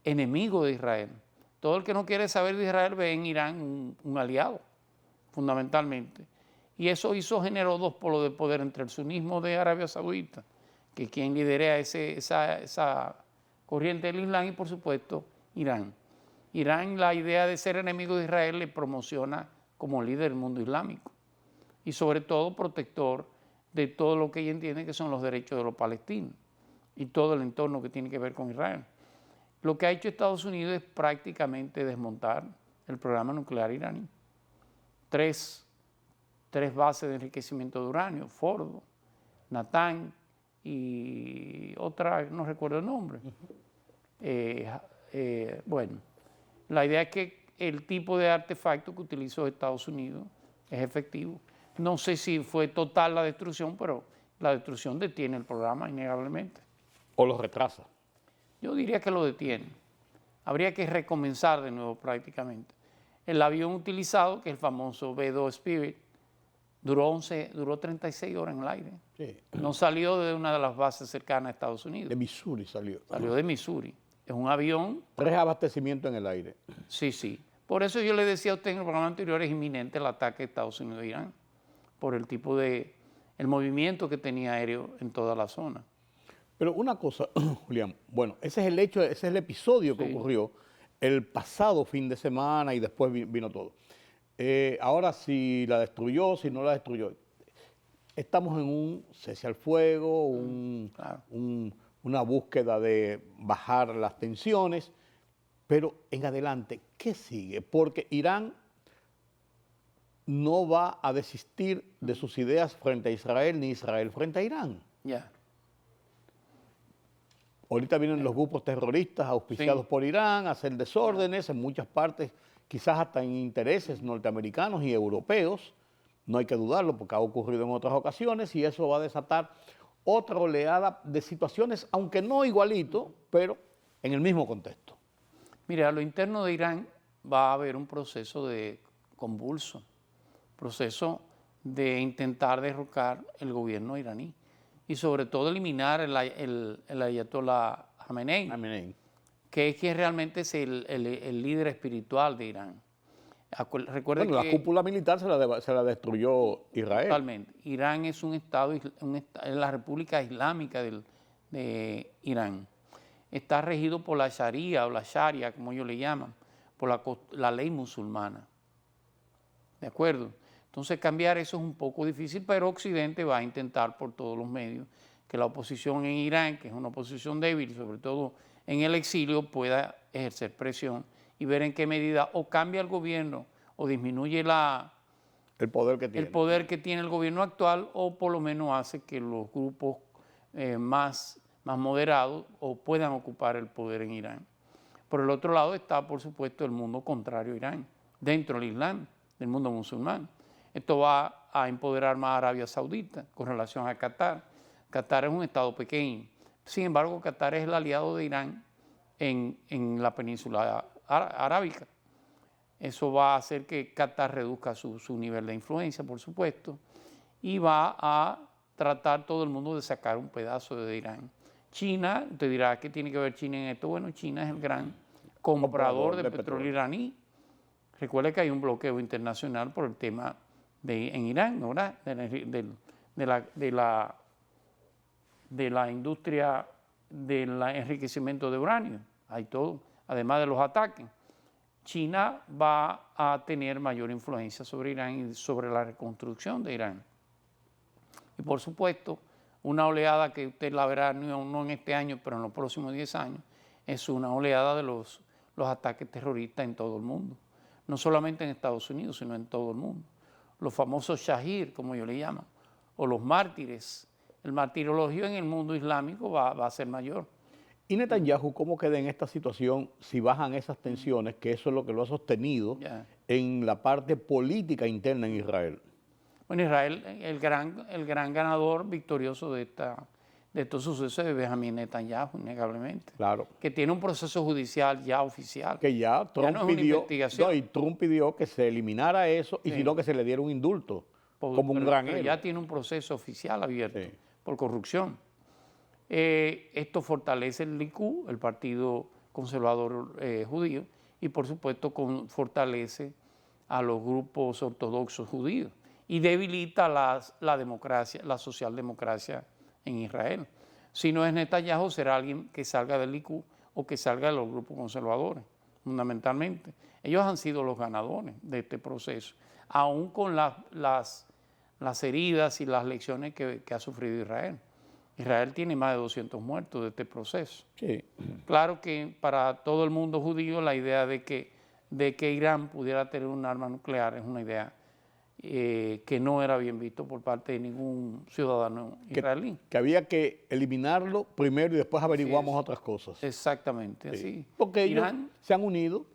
enemigo de Israel. Todo el que no quiere saber de Israel ve en Irán un aliado, fundamentalmente. Y eso generó dos polos de poder entre el sunismo de Arabia Saudita, que es quien lidera esa corriente del Islam, y por supuesto Irán. Irán, la idea de ser enemigo de Israel le promociona como líder del mundo islámico y sobre todo protector de todo lo que ella entiende que son los derechos de los palestinos y todo el entorno que tiene que ver con Israel. Lo que ha hecho Estados Unidos es prácticamente desmontar el programa nuclear iraní. Tres bases de enriquecimiento de uranio, Fordo, Natanz y otra, no recuerdo el nombre. Bueno, la idea es que el tipo de artefacto que utilizó Estados Unidos es efectivo. No sé si fue total la destrucción, pero la destrucción detiene el programa innegablemente. ¿O lo retrasa? Yo diría que lo detiene. Habría que recomenzar de nuevo prácticamente. El avión utilizado, que es el famoso B-2 Spirit, duró 36 horas en el aire. Sí. No salió de una de las bases cercanas a Estados Unidos. De Missouri salió. Salió de Missouri. Es un avión... 3 abastecimientos en el aire. Sí, sí. Por eso yo le decía a usted en el programa anterior, es inminente el ataque de Estados Unidos a Irán, por el tipo de... el movimiento que tenía aéreo en toda la zona. Pero una cosa, Julián, bueno, ese es el hecho, ese es el episodio que ocurrió el pasado fin de semana y después vino todo. Ahora, si la destruyó, si no la destruyó, estamos en un cese al fuego, una búsqueda de bajar las tensiones, pero en adelante, ¿qué sigue? Porque Irán no va a desistir de sus ideas frente a Israel, ni Israel frente a Irán. Ya. Ahorita vienen los grupos terroristas auspiciados por Irán a hacer desórdenes en muchas partes, quizás hasta en intereses norteamericanos y europeos. No hay que dudarlo porque ha ocurrido en otras ocasiones y eso va a desatar otra oleada de situaciones, aunque no igualito, pero en el mismo contexto. Mira, a lo interno de Irán va a haber un proceso de convulso, proceso de intentar derrocar el gobierno iraní y sobre todo eliminar el ayatolá Jamenei, que es quien realmente es el líder espiritual de Irán. Recuerden Bueno, que la cúpula militar se la destruyó Israel. totalmente. Irán es un estado, es la República Islámica de Irán. Está regido por la Sharia o la Sharia, como ellos le llaman, por la ley musulmana. ¿De acuerdo? Entonces cambiar eso es un poco difícil, pero Occidente va a intentar por todos los medios que la oposición en Irán, que es una oposición débil, sobre todo en el exilio, pueda ejercer presión y ver en qué medida o cambia el gobierno o disminuye El poder que tiene. el poder que tiene el gobierno actual, o por lo menos hace que los grupos más moderados o puedan ocupar el poder en Irán. Por el otro lado está, por supuesto, el mundo contrario a Irán, dentro del Islam, del mundo musulmán. Esto va a empoderar más a Arabia Saudita con relación a Qatar. Qatar es un estado pequeño. Sin embargo, Qatar es el aliado de Irán en la península arábica. Eso va a hacer que Qatar reduzca su nivel de influencia, por supuesto, y va a tratar todo el mundo de sacar un pedazo de Irán. China, te dirá, ¿qué tiene que ver China en esto? Bueno, China es el gran comprador de petróleo iraní. Recuerda que hay un bloqueo internacional por el tema en Irán, ¿verdad? De la industria del enriquecimiento de uranio. Hay todo, además de los ataques. China va a tener mayor influencia sobre Irán y sobre la reconstrucción de Irán. Y por supuesto, una oleada que usted la verá no en este año, pero en los próximos 10 años, es una oleada de los ataques terroristas en todo el mundo. No solamente en Estados Unidos, sino en todo el mundo. Los famosos shahir, como ellos le llaman, o los mártires. El martirologio en el mundo islámico va a ser mayor. ¿Y Netanyahu cómo queda en esta situación si bajan esas tensiones, que eso es lo que lo ha sostenido en la parte política interna en Israel? Bueno, Israel, el gran ganador victorioso de estos sucesos es Benjamín Netanyahu, innegablemente. Claro. Que tiene un proceso judicial ya oficial. Que ya Trump no es una investigación. No, y Trump pidió que se eliminara eso y si no que se le diera un indulto como un gran héroe. Ya tiene un proceso oficial abierto por corrupción. Esto fortalece el Likud, el Partido Conservador Judío, y por supuesto fortalece a los grupos ortodoxos judíos y debilita la democracia, la socialdemocracia en Israel. Si no es Netanyahu, será alguien que salga del Likud o que salga de los grupos conservadores, fundamentalmente. Ellos han sido los ganadores de este proceso, aún con las heridas y las lecciones que ha sufrido Israel. Israel tiene más de 200 muertos de este proceso. Sí. Claro que para todo el mundo judío la idea de que Irán pudiera tener un arma nuclear es una idea que no era bien visto por parte de ningún ciudadano israelí. Que había que eliminarlo primero y después averiguamos otras cosas. Exactamente, así. Porque Irán, ellos se han unido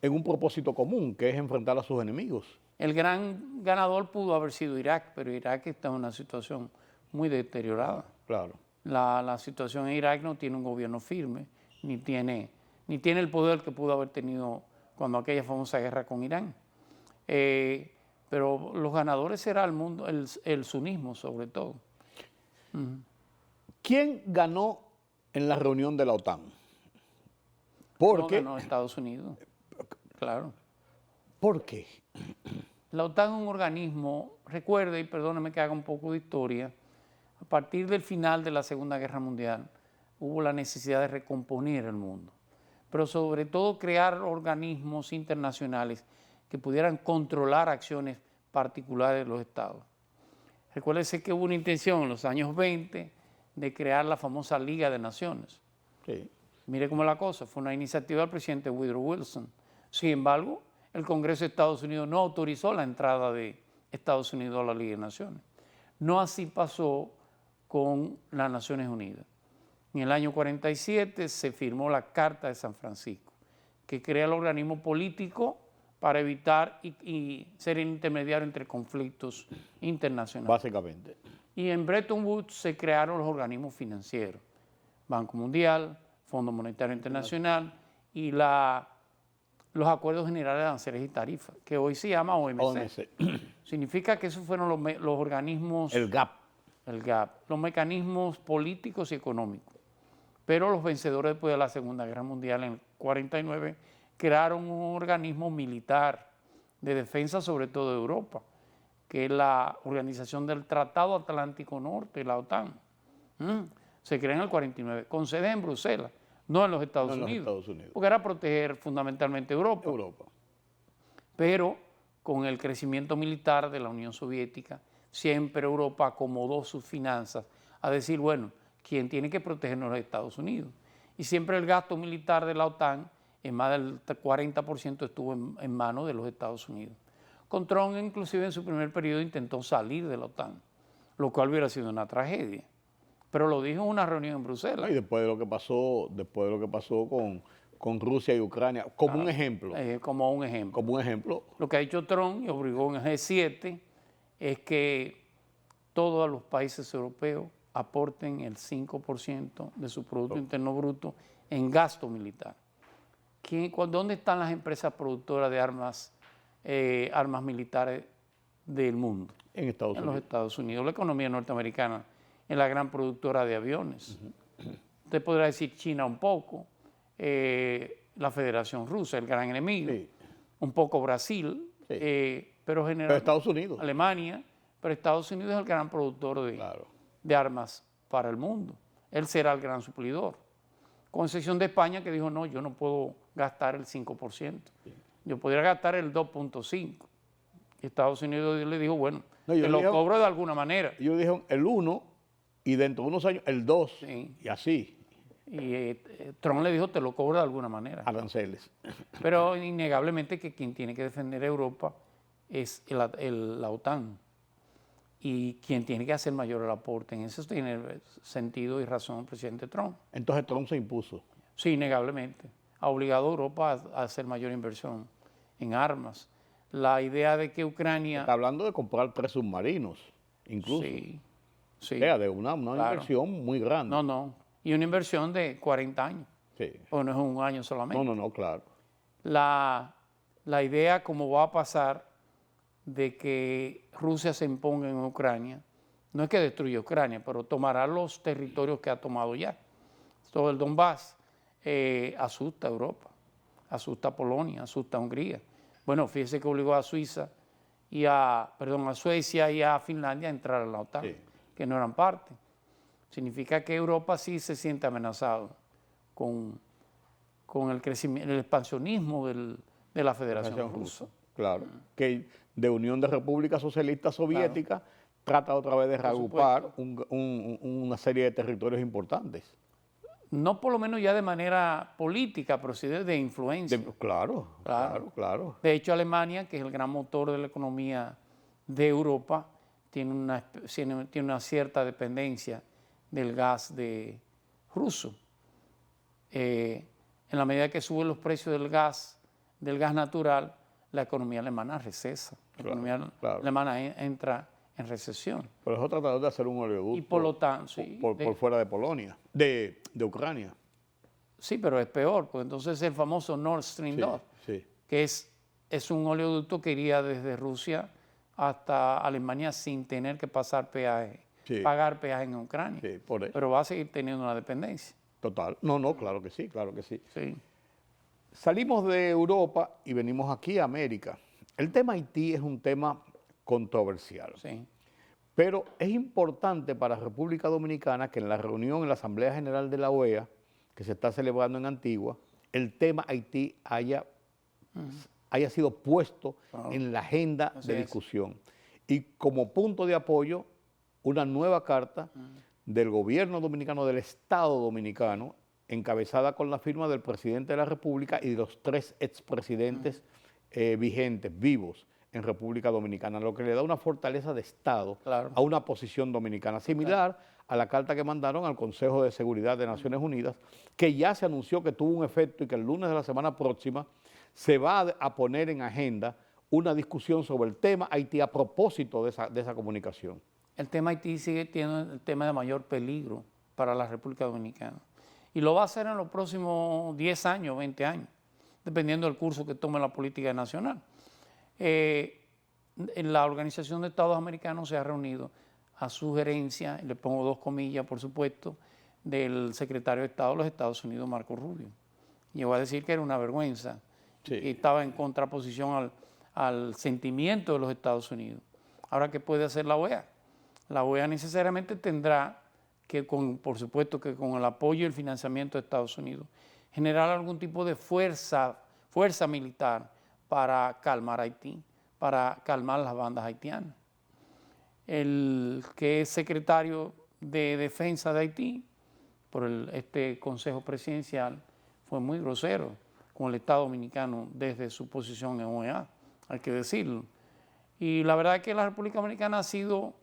en un propósito común, que es enfrentar a sus enemigos. El gran ganador pudo haber sido Irak, pero Irak está en una situación muy deteriorada. Claro. La situación en Irak no tiene un gobierno firme, ni tiene el poder que pudo haber tenido cuando aquella famosa guerra con Irán. Pero los ganadores será el mundo, el sunismo sobre todo. ¿Quién ganó en la reunión de la OTAN? Porque No ganó Estados Unidos, claro. ¿Por qué? La OTAN es un organismo, recuerde, y perdóneme que haga un poco de historia, a partir del final de la Segunda Guerra Mundial hubo la necesidad de recomponer el mundo, pero sobre todo crear organismos internacionales que pudieran controlar acciones particulares de los estados. Recuérdese que hubo una intención en los años 20 de crear la famosa Liga de Naciones. Sí. Mire cómo es la cosa, fue una iniciativa del presidente Woodrow Wilson. Sin embargo, el Congreso de Estados Unidos no autorizó la entrada de Estados Unidos a la Liga de Naciones. No así pasó con las Naciones Unidas. En el año 47 se firmó la Carta de San Francisco, que crea el organismo político para evitar y ser intermediario entre conflictos internacionales. Básicamente. Y en Bretton Woods se crearon los organismos financieros, Banco Mundial, Fondo Monetario Internacional y los Acuerdos Generales de Aranceles y Tarifas, que hoy se llama OMC. Significa que esos fueron los organismos... El GAP, los mecanismos políticos y económicos. Pero los vencedores después de la Segunda Guerra Mundial, en el 49, crearon un organismo militar de defensa, sobre todo de Europa, que es la Organización del Tratado Atlántico Norte, la OTAN. Se creó en el 49, con sede en Bruselas, no en los Estados Unidos, porque era proteger fundamentalmente Europa. Pero con el crecimiento militar de la Unión Soviética, siempre Europa acomodó sus finanzas a decir, bueno, ¿quién tiene que protegernos? Los Estados Unidos. Y siempre el gasto militar de la OTAN, en más del 40% estuvo en manos de los Estados Unidos. Con Trump, inclusive en su primer periodo, intentó salir de la OTAN, lo cual hubiera sido una tragedia. Pero lo dijo en una reunión en Bruselas. Y después de lo que pasó con Rusia y Ucrania, como un ejemplo. Como un ejemplo. Como un ejemplo. Lo que ha dicho Trump y obligó en el G7 es que todos los países europeos aporten el 5% de su Producto Interno Bruto en gasto militar. ¿Dónde están las empresas productoras de armas militares del mundo? En Estados Unidos. En los Estados Unidos. La economía norteamericana es la gran productora de aviones. Usted podrá decir China un poco, la Federación Rusa, el gran enemigo, un poco Brasil, pero generalmente Estados Unidos. Alemania, pero Estados Unidos es el gran productor de armas para el mundo. Él será el gran suplidor. Con excepción de España, que dijo, no, yo no puedo gastar el 5%. Yo podría gastar el 2.5%. Estados Unidos le dijo, bueno, te lo cobro de alguna manera. Ellos dijeron el 1 y dentro de unos años el 2 y así. Y Trump le dijo, te lo cobro de alguna manera. Aranceles. Pero innegablemente que quien tiene que defender a Europa es la OTAN. Y quien tiene que hacer mayor el aporte. En eso tiene sentido y razón el presidente Trump. Entonces Trump se impuso. Sí, innegablemente. Ha obligado a Europa a hacer mayor inversión en armas. La idea de que Ucrania... Está hablando de comprar 3 submarinos, incluso. Sí. De una inversión muy grande. No. Y una inversión de 40 años. Sí. O no es un año solamente. No, claro. La idea, como va a pasar, de que Rusia se imponga en Ucrania, no es que destruya Ucrania, pero tomará los territorios que ha tomado ya. Todo el Donbass asusta a Europa, asusta a Polonia, asusta a Hungría. Bueno, fíjese que obligó a Suecia y a Finlandia a entrar a la OTAN, que no eran parte. Significa que Europa sí se siente amenazado con el crecimiento, el expansionismo de la Federación Rusa. Claro, que de Unión de Repúblicas Socialistas Soviéticas trata otra vez de reagrupar una serie de territorios importantes. No por lo menos ya de manera política, pero sí de influencia. Claro. De hecho, Alemania, que es el gran motor de la economía de Europa, tiene una cierta dependencia del gas ruso. En la medida que suben los precios del gas natural, la economía alemana recesa. La economía alemana entra en recesión. Pero eso tratando de hacer un oleoducto. Y por lo tanto, por fuera de Polonia, de Ucrania. Sí, pero es peor, porque entonces el famoso Nord Stream 2, que es un oleoducto que iría desde Rusia hasta Alemania sin tener que pasar peaje, pagar peaje en Ucrania. Pero va a seguir teniendo una dependencia. Total. No, claro que sí. Salimos de Europa y venimos aquí a América. El tema Haití es un tema controversial. Pero es importante para República Dominicana que en la reunión en la Asamblea General de la OEA, que se está celebrando en Antigua, el tema Haití haya sido puesto en la agenda de discusión. Y como punto de apoyo, una nueva carta del gobierno dominicano, del Estado dominicano, encabezada con la firma del presidente de la República y de los 3 expresidentes vigentes, vivos en República Dominicana, lo que le da una fortaleza de Estado a una posición dominicana, similar a la carta que mandaron al Consejo de Seguridad de Naciones Unidas, que ya se anunció que tuvo un efecto y que el lunes de la semana próxima se va a poner en agenda una discusión sobre el tema Haití a propósito de esa comunicación. El tema Haití sigue siendo el tema de mayor peligro para la República Dominicana. Y lo va a hacer en los próximos 10 años, 20 años, dependiendo del curso que tome la política nacional. La Organización de Estados Americanos se ha reunido a sugerencia, y le pongo 2 comillas, por supuesto, del secretario de Estado de los Estados Unidos, Marco Rubio. Llegó a decir que era una vergüenza, que estaba en contraposición al sentimiento de los Estados Unidos. Ahora, ¿qué puede hacer la OEA? La OEA necesariamente tendrá que, por supuesto que con el apoyo y el financiamiento de Estados Unidos, generar algún tipo de fuerza militar para calmar Haití, para calmar las bandas haitianas. El que es secretario de Defensa de Haití, por este Consejo Presidencial, fue muy grosero con el Estado Dominicano desde su posición en OEA, hay que decirlo. Y la verdad es que la República Dominicana ha sido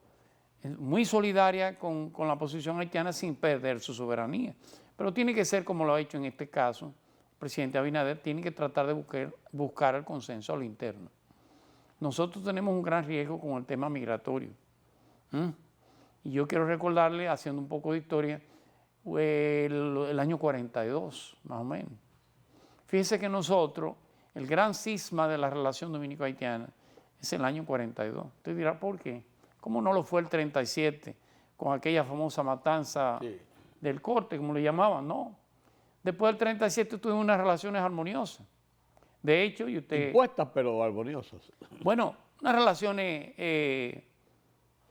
muy solidaria con la posición haitiana sin perder su soberanía. Pero tiene que ser como lo ha hecho en este caso el presidente Abinader, tiene que tratar de buscar el consenso a lo interno. Nosotros tenemos un gran riesgo con el tema migratorio. Y yo quiero recordarle, haciendo un poco de historia, el año 42, más o menos. Fíjese que nosotros, el gran cisma de la relación dominico-haitiana es el año 42. Usted dirá, ¿por qué? ¿Cómo no lo fue el 37, con aquella famosa matanza del Corte, como le llamaban? No. Después del 37 tuvimos unas relaciones armoniosas. De hecho, y usted... Impuestas, pero armoniosas. Bueno, unas relaciones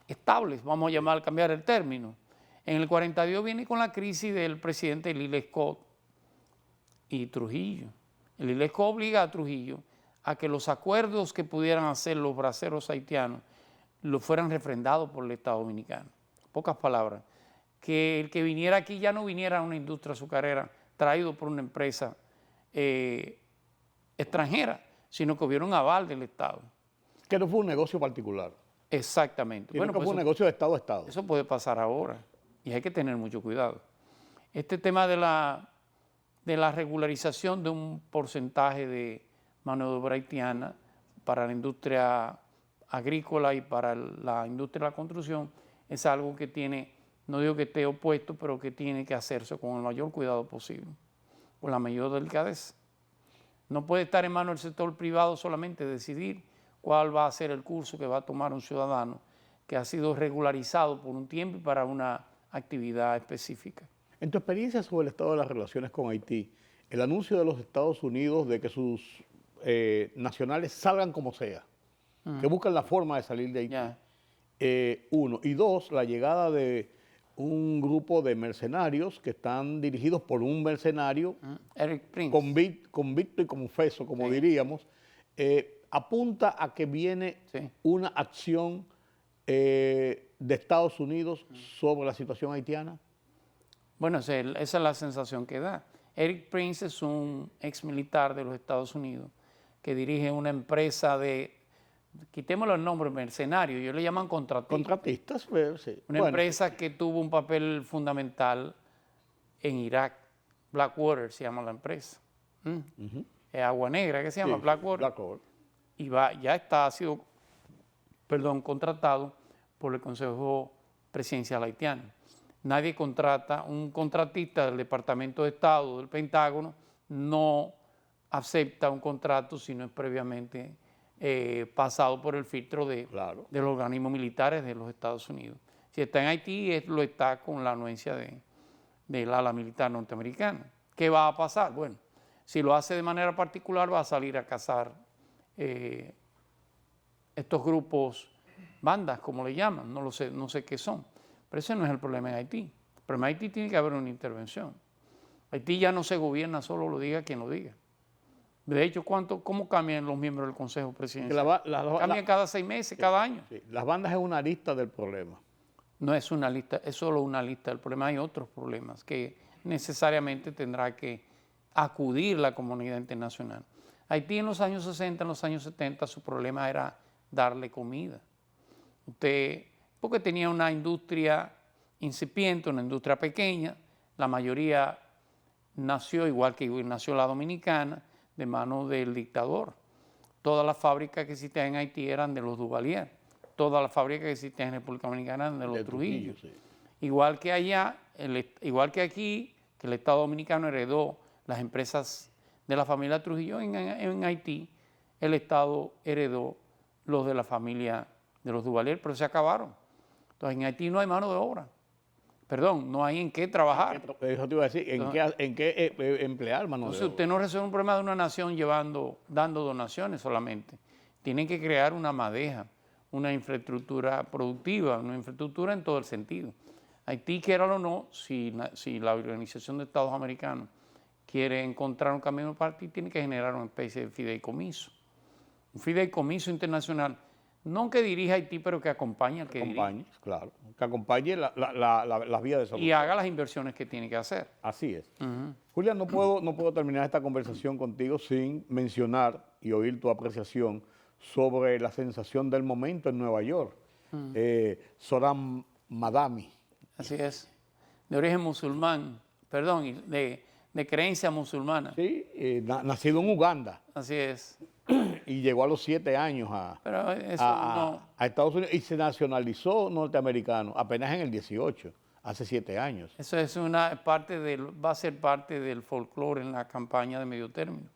estables, vamos a cambiar el término. En el 42 viene con la crisis del presidente Lyle Scott y Trujillo. El Lyle Scott obliga a Trujillo a que los acuerdos que pudieran hacer los braceros haitianos lo fueran refrendados por el Estado Dominicano. Pocas palabras. Que el que viniera aquí ya no viniera a una industria azucarera traído por una empresa extranjera, sino que hubiera un aval del Estado. Que no fue un negocio particular. Exactamente. Bueno, que fue un negocio de Estado a Estado. Eso puede pasar ahora y hay que tener mucho cuidado. Este tema de la regularización de un porcentaje de mano de obra haitiana para la industria agrícola y para la industria de la construcción es algo que tiene, no digo que esté opuesto, pero que tiene que hacerse con el mayor cuidado posible, con la mayor delicadeza. No puede estar en manos del sector privado solamente decidir cuál va a ser el curso que va a tomar un ciudadano que ha sido regularizado por un tiempo y para una actividad específica. En tu experiencia sobre el estado de las relaciones con Haití, el anuncio de los Estados Unidos de que sus nacionales salgan como sea, que buscan la forma de salir de Haití, uno. Y dos, la llegada de un grupo de mercenarios que están dirigidos por un mercenario Eric Prince. Convicto y confeso, como diríamos, apunta a que viene una acción de Estados Unidos sobre la situación haitiana. Bueno, esa es la sensación que da. Eric Prince es un ex militar de los Estados Unidos que dirige una empresa de, quitémosle el nombre, mercenario, ellos le llaman contratistas. Contratistas, sí. Una empresa que tuvo un papel fundamental en Irak. Blackwater se llama la empresa. Agua Negra, ¿qué se llama? Blackwater. Blackwater. Y ha sido contratado por el Consejo Presidencial Haitiano. Nadie contrata, un contratista del Departamento de Estado, del Pentágono, no acepta un contrato si no es previamente pasado por el filtro de los organismos militares de los Estados Unidos. Si está en Haití, lo está con la anuencia del ala militar norteamericana. ¿Qué va a pasar? Bueno, si lo hace de manera particular, va a salir a cazar estos grupos, bandas, como le llaman, no sé qué son. Pero ese no es el problema en Haití. El problema en Haití tiene que haber una intervención. Haití ya no se gobierna solo, lo diga quien lo diga. De hecho, ¿cómo cambian los miembros del Consejo Presidencial? Cambian cada 6 meses, cada año. Sí. Las bandas es una lista del problema. No es una lista, es solo una lista del problema. Hay otros problemas que necesariamente tendrá que acudir la comunidad internacional. Haití en los años 60, en los años 70, su problema era darle comida. Porque tenía una industria incipiente, una industria pequeña, la mayoría nació, igual que nació la dominicana, de mano del dictador. Todas las fábricas que existían en Haití eran de los Duvalier, todas las fábricas que existían en República Dominicana eran de los Trujillo. Sí. Igual que allá, igual que aquí, que el Estado Dominicano heredó las empresas de la familia Trujillo, en Haití el Estado heredó los de la familia de los Duvalier, pero se acabaron. Entonces en Haití no hay mano de obra. Perdón, no hay en qué trabajar. Eso te iba a decir, ¿en qué emplear mano de obra? Usted no resuelve un problema de una nación dando donaciones solamente. Tienen que crear una madeja, una infraestructura productiva, una infraestructura en todo el sentido. Haití, quiera o no, si la Organización de Estados Americanos quiere encontrar un camino para Haití, tiene que generar una especie de fideicomiso. Un fideicomiso internacional, no que dirija Haití, pero que acompañe al que dirige. Claro, que acompañe las vías de salud. Y haga las inversiones que tiene que hacer. Así es. Julián, no puedo terminar esta conversación contigo sin mencionar y oír tu apreciación sobre la sensación del momento en Nueva York. Zohran Mamdani. Así es. De origen musulmán, perdón, de creencia musulmana. Sí, nacido en Uganda. Así es. Y llegó a los 7 años Pero eso a Estados Unidos y se nacionalizó norteamericano apenas en el 18, hace 7 años. Eso es va a ser parte del folclore en la campaña de medio término.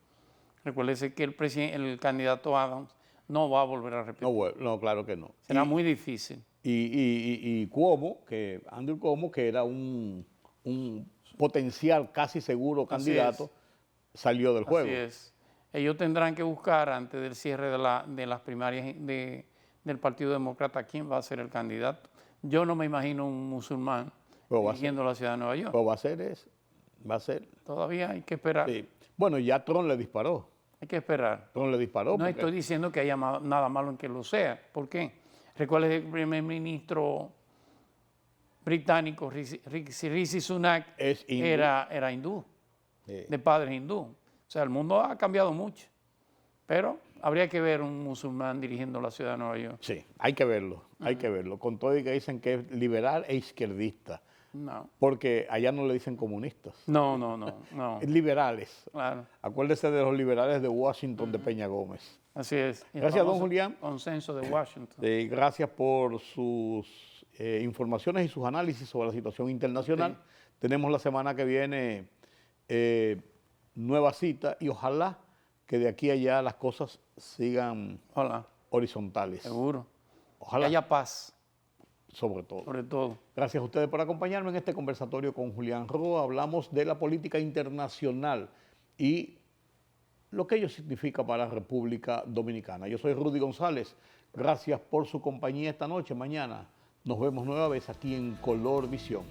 Recuérdese que el candidato Adams no va a volver a repetir. No, claro que no. Será muy difícil. Y Cuomo, Andrew Cuomo, que era un potencial casi seguro candidato, salió del juego. Así es. Ellos tendrán que buscar antes del cierre de las primarias del Partido Demócrata quién va a ser el candidato. Yo no me imagino un musulmán dirigiendo la ciudad de Nueva York. Pues va a ser eso. Va a ser. Todavía hay que esperar. Sí. Bueno, ya Trump le disparó. Hay que esperar. Trump le disparó. No estoy diciendo que haya nada malo en que lo sea. ¿Por qué? Recuerda que el primer ministro británico, Rishi Sunak, era hindú, de padre hindú. O sea, el mundo ha cambiado mucho. Pero habría que ver un musulmán dirigiendo la ciudad de Nueva York. Sí, hay que verlo, hay que verlo. Con todo y que dicen que es liberal e izquierdista. No. Porque allá no le dicen comunistas. No. Es liberales. Claro. Acuérdese de los liberales de Washington, de Peña Gómez. Así es. Gracias, don Julián. Consenso de Washington. Gracias por sus informaciones y sus análisis sobre la situación internacional. Sí. Tenemos la semana que viene nueva cita y ojalá que de aquí a allá las cosas sigan horizontales. Seguro. Ojalá. Que haya paz. Sobre todo. Sobre todo. Gracias a ustedes por acompañarme en este conversatorio con Julián Roa. Hablamos de la política internacional y lo que ello significa para la República Dominicana. Yo soy Rudy González. Gracias por su compañía esta noche. Mañana nos vemos nueva vez aquí en Color Visión.